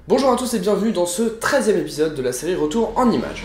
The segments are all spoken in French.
Bonjour à tous et bienvenue dans ce 13e épisode de la série Retour en images.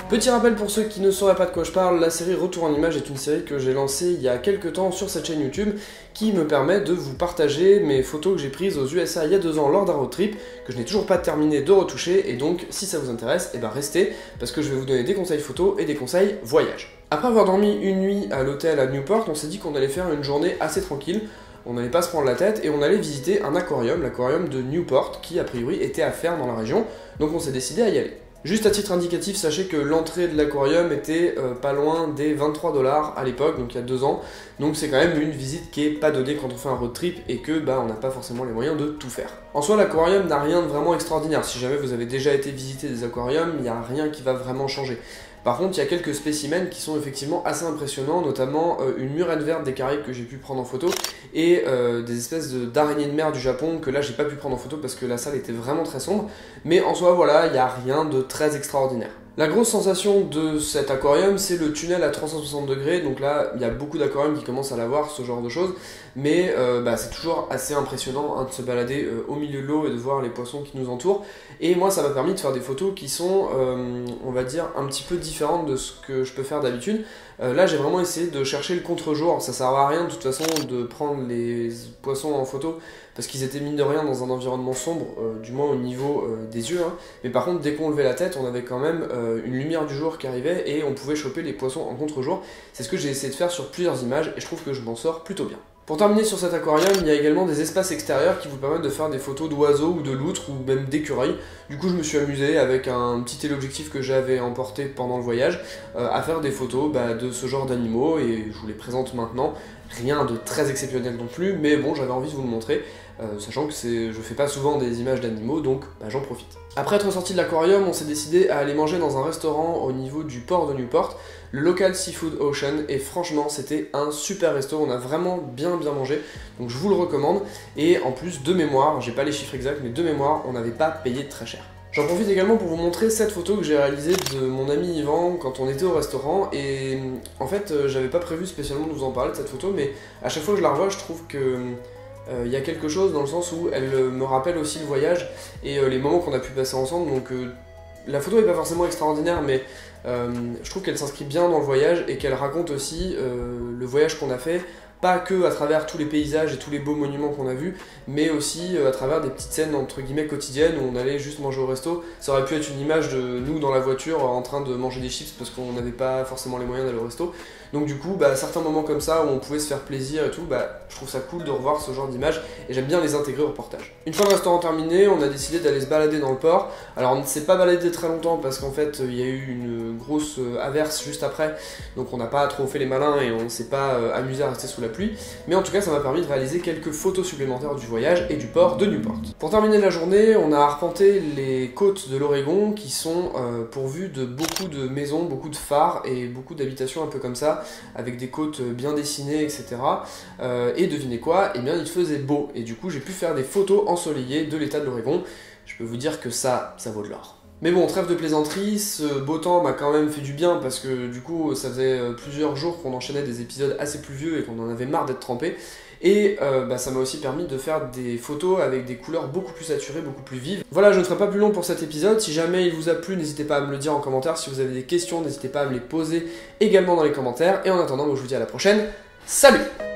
Petit rappel pour ceux qui ne sauraient pas de quoi je parle, la série Retour en images est une série que j'ai lancée il y a quelques temps sur cette chaîne YouTube qui me permet de vous partager mes photos que j'ai prises aux USA il y a 2 ans lors d'un road trip que je n'ai toujours pas terminé de retoucher, et donc si ça vous intéresse, restez parce que je vais vous donner des conseils photos et des conseils voyage. Après avoir dormi une nuit à l'hôtel à Newport, on s'est dit qu'on allait faire une journée assez tranquille. On n'allait pas se prendre la tête et on allait visiter un aquarium, l'aquarium de Newport, qui a priori était à faire dans la région, donc on s'est décidé à y aller. Juste à titre indicatif, sachez que l'entrée de l'aquarium était pas loin des 23 $ à l'époque, donc il y a 2 ans, donc c'est quand même une visite qui est pas donnée quand on fait un road trip et que on n'a pas forcément les moyens de tout faire. En soi, l'aquarium n'a rien de vraiment extraordinaire. Si jamais vous avez déjà été visiter des aquariums, il n'y a rien qui va vraiment changer. Par contre, il y a quelques spécimens qui sont effectivement assez impressionnants, notamment une murène verte des Caraïbes que j'ai pu prendre en photo et des espèces d'araignées de mer du Japon que là j'ai pas pu prendre en photo parce que la salle était vraiment très sombre, mais en soi voilà, il n'y a rien de très extraordinaire. La grosse sensation de cet aquarium, c'est le tunnel à 360 degrés, donc là il y a beaucoup d'aquariums qui commencent à l'avoir, ce genre de choses, mais c'est toujours assez impressionnant de se balader au milieu de l'eau et de voir les poissons qui nous entourent, et moi ça m'a permis de faire des photos qui sont, on va dire, un petit peu différentes de ce que je peux faire d'habitude. Là j'ai vraiment essayé de chercher le contre-jour, ça sert à rien de toute façon de prendre les poissons en photo, parce qu'ils étaient mine de rien dans un environnement sombre, du moins au niveau des yeux, mais par contre dès qu'on levait la tête on avait quand même une lumière du jour qui arrivait et on pouvait choper les poissons en contre-jour. C'est ce que j'ai essayé de faire sur plusieurs images et je trouve que je m'en sors plutôt bien. Pour terminer sur cet aquarium, il y a également des espaces extérieurs qui vous permettent de faire des photos d'oiseaux ou de loutres ou même d'écureuils. Du coup je me suis amusé avec un petit téléobjectif que j'avais emporté pendant le voyage à faire des photos de ce genre d'animaux, et je vous les présente maintenant. Rien de très exceptionnel non plus, mais bon, j'avais envie de vous le montrer, sachant que je fais pas souvent des images d'animaux, donc j'en profite. Après être sorti de l'aquarium, on s'est décidé à aller manger dans un restaurant au niveau du port de Newport, le Local Seafood Ocean, et franchement c'était un super resto, on a vraiment bien mangé, donc je vous le recommande, et en plus de mémoire, j'ai pas les chiffres exacts, mais de mémoire, on n'avait pas payé très cher. J'en profite également pour vous montrer cette photo que j'ai réalisée de mon ami Yvan quand on était au restaurant, et en fait j'avais pas prévu spécialement de vous en parler de cette photo, mais à chaque fois que je la revois je trouve que il y a quelque chose dans le sens où elle me rappelle aussi le voyage et les moments qu'on a pu passer ensemble, donc la photo n'est pas forcément extraordinaire, mais je trouve qu'elle s'inscrit bien dans le voyage et qu'elle raconte aussi le voyage qu'on a fait, pas que à travers tous les paysages et tous les beaux monuments qu'on a vus, mais aussi à travers des petites scènes entre guillemets quotidiennes où on allait juste manger au resto. Ça aurait pu être une image de nous dans la voiture en train de manger des chips parce qu'on n'avait pas forcément les moyens d'aller au resto. Donc du coup, certains moments comme ça où on pouvait se faire plaisir et tout, je trouve ça cool de revoir ce genre d'images et j'aime bien les intégrer au reportage. Une fois le restaurant terminé, on a décidé d'aller se balader dans le port. Alors on ne s'est pas baladé très longtemps parce qu'en fait il y a eu une grosse averse juste après, donc on n'a pas trop fait les malins et on ne s'est pas amusé à rester sous la pluie, mais en tout cas ça m'a permis de réaliser quelques photos supplémentaires du voyage et du port de Newport. Pour terminer la journée, on a arpenté les côtes de l'Oregon qui sont pourvues de beaucoup de maisons, beaucoup de phares et beaucoup d'habitations un peu comme ça, avec des côtes bien dessinées, etc. Et devinez quoi, eh bien il faisait beau, et du coup j'ai pu faire des photos ensoleillées de l'état de l'Oregon. Je peux vous dire que ça vaut de l'or. Mais bon, trêve de plaisanterie, ce beau temps m'a quand même fait du bien parce que du coup ça faisait plusieurs jours qu'on enchaînait des épisodes assez pluvieux et qu'on en avait marre d'être trempé. Et ça m'a aussi permis de faire des photos avec des couleurs beaucoup plus saturées, beaucoup plus vives. Voilà, je ne ferai pas plus long pour cet épisode. Si jamais il vous a plu, n'hésitez pas à me le dire en commentaire. Si vous avez des questions, n'hésitez pas à me les poser également dans les commentaires. Et en attendant, je vous dis à la prochaine. Salut!